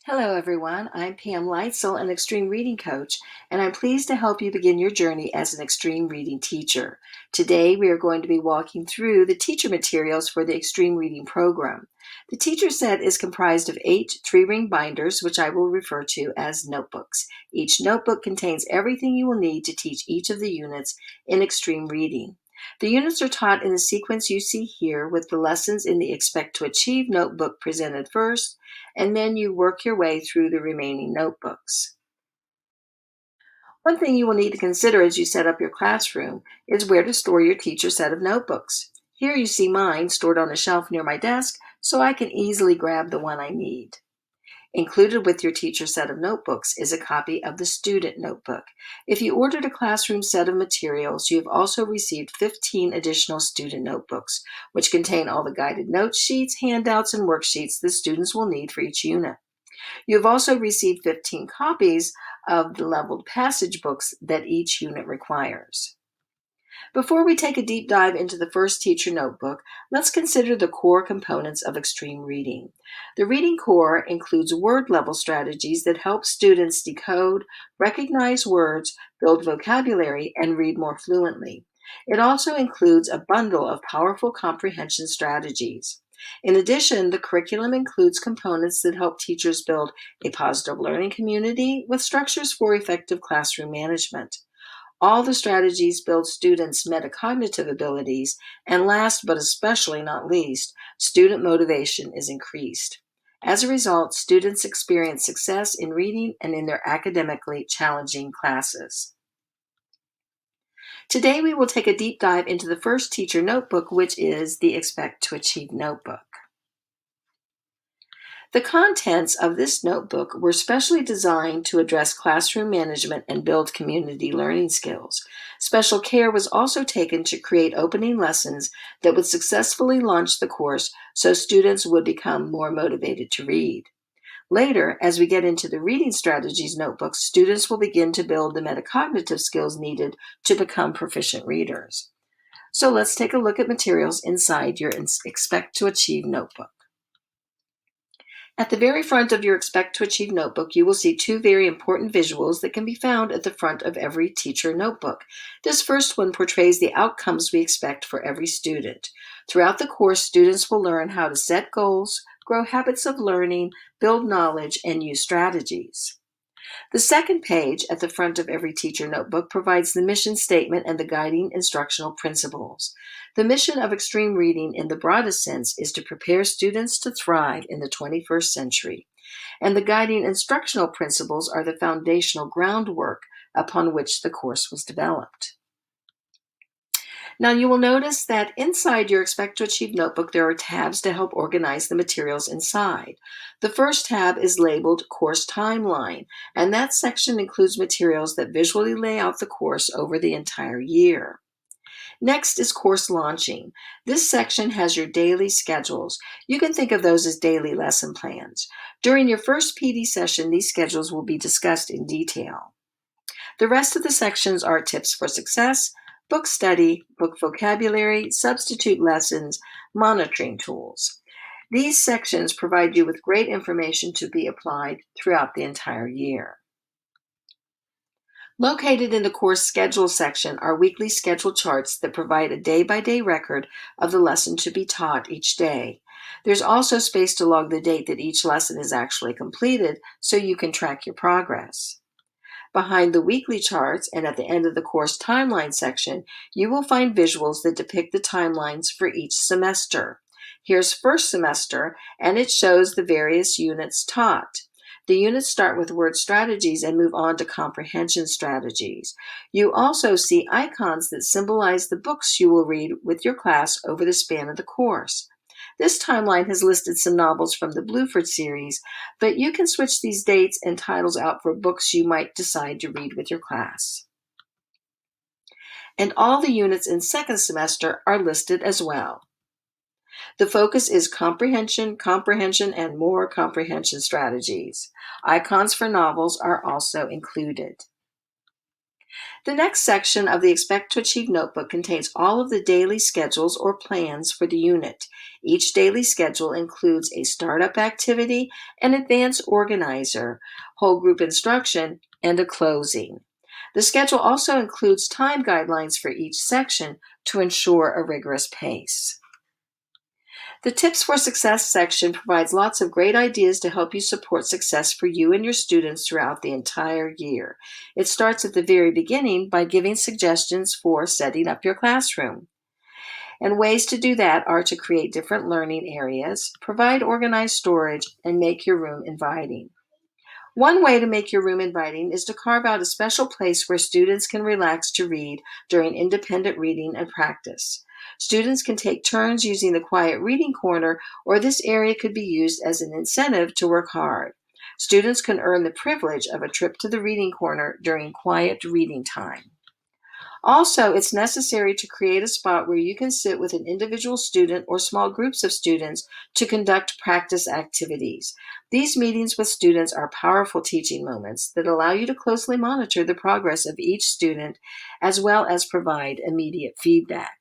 Hello, everyone. I'm Pam Leitzell, an extreme reading coach, and I'm pleased to help you begin your journey as an extreme reading teacher. Today, we are going to be walking through the teacher materials for the extreme reading program. The teacher set is comprised of 8 3-ring binders, which I will refer to as notebooks. Each notebook contains everything you will need to teach each of the units in extreme reading. The units are taught in the sequence you see here, with the lessons in the Expect to Achieve notebook presented first, and then you work your way through the remaining notebooks. One thing you will need to consider as you set up your classroom is where to store your teacher set of notebooks. Here you see mine stored on a shelf near my desk, so I can easily grab the one I need. Included with your teacher set of notebooks is a copy of the student notebook. If you ordered a classroom set of materials, you have also received 15 additional student notebooks, which contain all the guided note sheets, handouts, and worksheets the students will need for each unit. You have also received 15 copies of the leveled passage books that each unit requires. Before we take a deep dive into the first teacher notebook, let's consider the core components of extreme reading. The reading core includes word level strategies that help students decode, recognize words, build vocabulary, and read more fluently. It also includes a bundle of powerful comprehension strategies. In addition, the curriculum includes components that help teachers build a positive learning community with structures for effective classroom management. All the strategies build students' metacognitive abilities, and last but especially not least, student motivation is increased. As a result, students experience success in reading and in their academically challenging classes. Today, we will take a deep dive into the first teacher notebook, which is the Expect to Achieve notebook. The contents of this notebook were specially designed to address classroom management and build community learning skills. Special care was also taken to create opening lessons that would successfully launch the course so students would become more motivated to read. Later, as we get into the reading strategies notebooks, students will begin to build the metacognitive skills needed to become proficient readers. So let's take a look at materials inside your Expect to Achieve notebook. At the very front of your Expect to Achieve notebook, you will see 2 very important visuals that can be found at the front of every teacher notebook. This first one portrays the outcomes we expect for every student. Throughout the course, students will learn how to set goals, grow habits of learning, build knowledge, and use strategies. The second page at the front of every teacher notebook provides the mission statement and the guiding instructional principles. The mission of extreme reading in the broadest sense is to prepare students to thrive in the 21st century, and the guiding instructional principles are the foundational groundwork upon which the course was developed. Now you will notice that inside your Expect to Achieve notebook, there are tabs to help organize the materials inside. The first tab is labeled Course Timeline, and that section includes materials that visually lay out the course over the entire year. Next is Course Launching. This section has your daily schedules. You can think of those as daily lesson plans. During your first PD session, these schedules will be discussed in detail. The rest of the sections are tips for success, book study, book vocabulary, substitute lessons, monitoring tools. These sections provide you with great information to be applied throughout the entire year. Located in the course schedule section are weekly schedule charts that provide a day-by-day record of the lesson to be taught each day. There's also space to log the date that each lesson is actually completed so you can track your progress. Behind the weekly charts and at the end of the course timeline section, you will find visuals that depict the timelines for each semester. Here's first semester, and it shows the various units taught. The units start with word strategies and move on to comprehension strategies. You also see icons that symbolize the books you will read with your class over the span of the course. This timeline has listed some novels from the Bluford series, but you can switch these dates and titles out for books you might decide to read with your class. And all the units in second semester are listed as well. The focus is comprehension, comprehension, and more comprehension strategies. Icons for novels are also included. The next section of the Expect to Achieve notebook contains all of the daily schedules or plans for the unit. Each daily schedule includes a startup activity, an advanced organizer, whole group instruction, and a closing. The schedule also includes time guidelines for each section to ensure a rigorous pace. The Tips for Success section provides lots of great ideas to help you support success for you and your students throughout the entire year. It starts at the very beginning by giving suggestions for setting up your classroom. And ways to do that are to create different learning areas, provide organized storage, and make your room inviting. One way to make your room inviting is to carve out a special place where students can relax to read during independent reading and practice. Students can take turns using the quiet reading corner, or this area could be used as an incentive to work hard. Students can earn the privilege of a trip to the reading corner during quiet reading time. Also, it's necessary to create a spot where you can sit with an individual student or small groups of students to conduct practice activities. These meetings with students are powerful teaching moments that allow you to closely monitor the progress of each student as well as provide immediate feedback.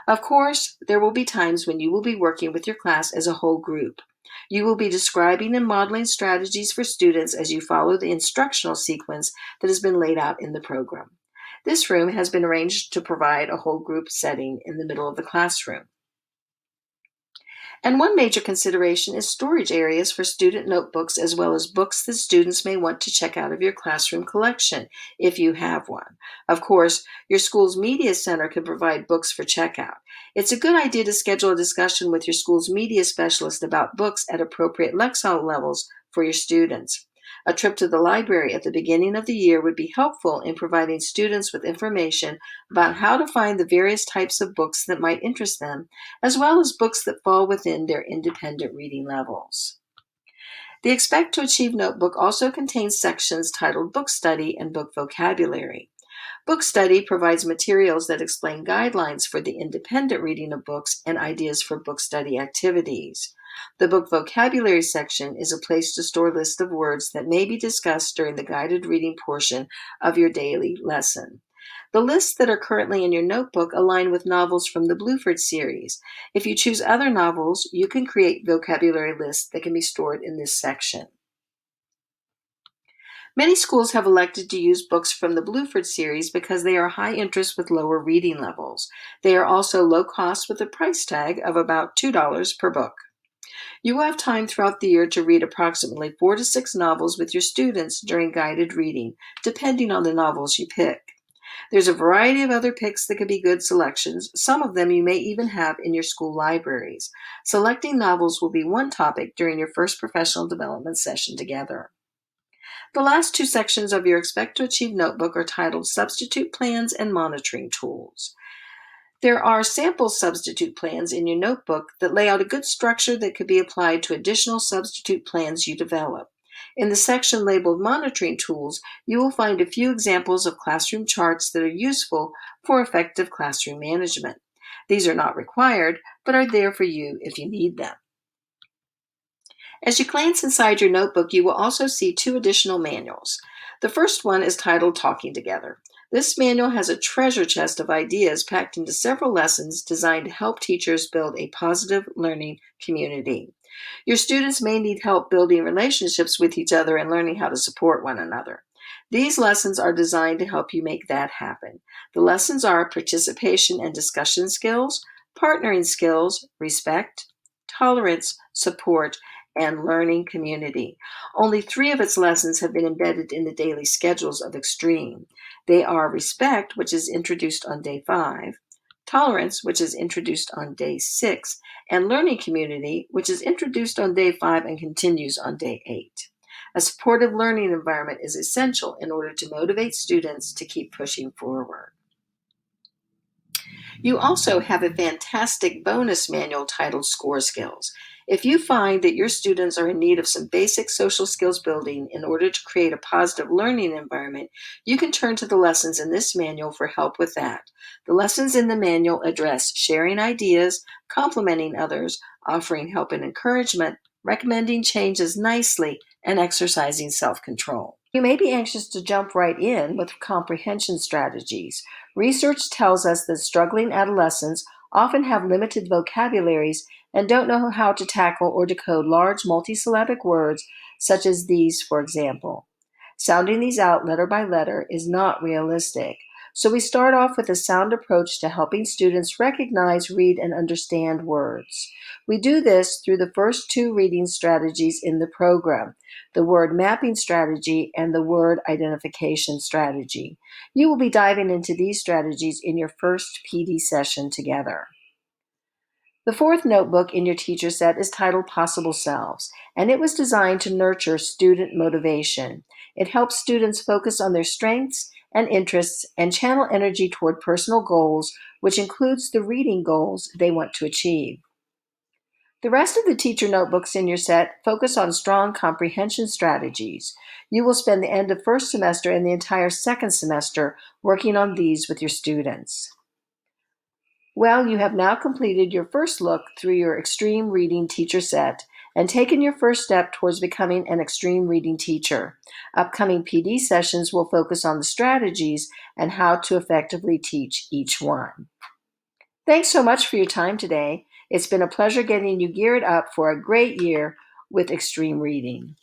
Of course, there will be times when you will be working with your class as a whole group. You will be describing and modeling strategies for students as you follow the instructional sequence that has been laid out in the program. This room has been arranged to provide a whole group setting in the middle of the classroom. And one major consideration is storage areas for student notebooks as well as books that students may want to check out of your classroom collection, if you have one. Of course, your school's media center can provide books for checkout. It's a good idea to schedule a discussion with your school's media specialist about books at appropriate Leitzell levels for your students. A trip to the library at the beginning of the year would be helpful in providing students with information about how to find the various types of books that might interest them, as well as books that fall within their independent reading levels. The Expect to Achieve notebook also contains sections titled Book Study and Book Vocabulary. Book Study provides materials that explain guidelines for the independent reading of books and ideas for book study activities. The Book Vocabulary section is a place to store lists of words that may be discussed during the guided reading portion of your daily lesson. The lists that are currently in your notebook align with novels from the Bluford series. If you choose other novels, you can create vocabulary lists that can be stored in this section. Many schools have elected to use books from the Bluford series because they are high interest with lower reading levels. They are also low cost with a price tag of about $2 per book. You will have time throughout the year to read approximately 4 to 6 novels with your students during guided reading, depending on the novels you pick. There's a variety of other picks that could be good selections. Some of them you may even have in your school libraries. Selecting novels will be one topic during your first professional development session together. The last two sections of your Expect to Achieve notebook are titled Substitute Plans and Monitoring Tools. There are sample substitute plans in your notebook that lay out a good structure that could be applied to additional substitute plans you develop. In the section labeled Monitoring Tools, you will find a few examples of classroom charts that are useful for effective classroom management. These are not required, but are there for you if you need them. As you glance inside your notebook, you will also see 2 additional manuals. The first one is titled Talking Together. This manual has a treasure chest of ideas packed into several lessons designed to help teachers build a positive learning community. Your students may need help building relationships with each other and learning how to support one another. These lessons are designed to help you make that happen. The lessons are participation and discussion skills, partnering skills, respect, tolerance, support, and learning community. Only 3 of its lessons have been embedded in the daily schedules of Xtreme. They are respect, which is introduced on day 5, tolerance, which is introduced on day 6, and learning community, which is introduced on day 5 and continues on day 8. A supportive learning environment is essential in order to motivate students to keep pushing forward. You also have a fantastic bonus manual titled Score Skills. If you find that your students are in need of some basic social skills building in order to create a positive learning environment, you can turn to the lessons in this manual for help with that. The lessons in the manual address sharing ideas, complimenting others, offering help and encouragement, recommending changes nicely and exercising self-control. You may be anxious to jump right in with comprehension strategies. Research tells us that struggling adolescents often have limited vocabularies and don't know how to tackle or decode large multisyllabic words such as these, for example. Sounding these out letter by letter is not realistic. So we start off with a sound approach to helping students recognize, read, and understand words. We do this through the first two reading strategies in the program, the word mapping strategy and the word identification strategy. You will be diving into these strategies in your first PD session together. The fourth notebook in your teacher set is titled Possible Selves, and it was designed to nurture student motivation. It helps students focus on their strengths and interests and channel energy toward personal goals, which includes the reading goals they want to achieve. The rest of the teacher notebooks in your set focus on strong comprehension strategies. You will spend the end of first semester and the entire second semester working on these with your students. Well, you have now completed your first look through your Extreme Reading teacher set and taken your first step towards becoming an Extreme Reading teacher. Upcoming PD sessions will focus on the strategies and how to effectively teach each one. Thanks so much for your time today. It's been a pleasure getting you geared up for a great year with Extreme Reading.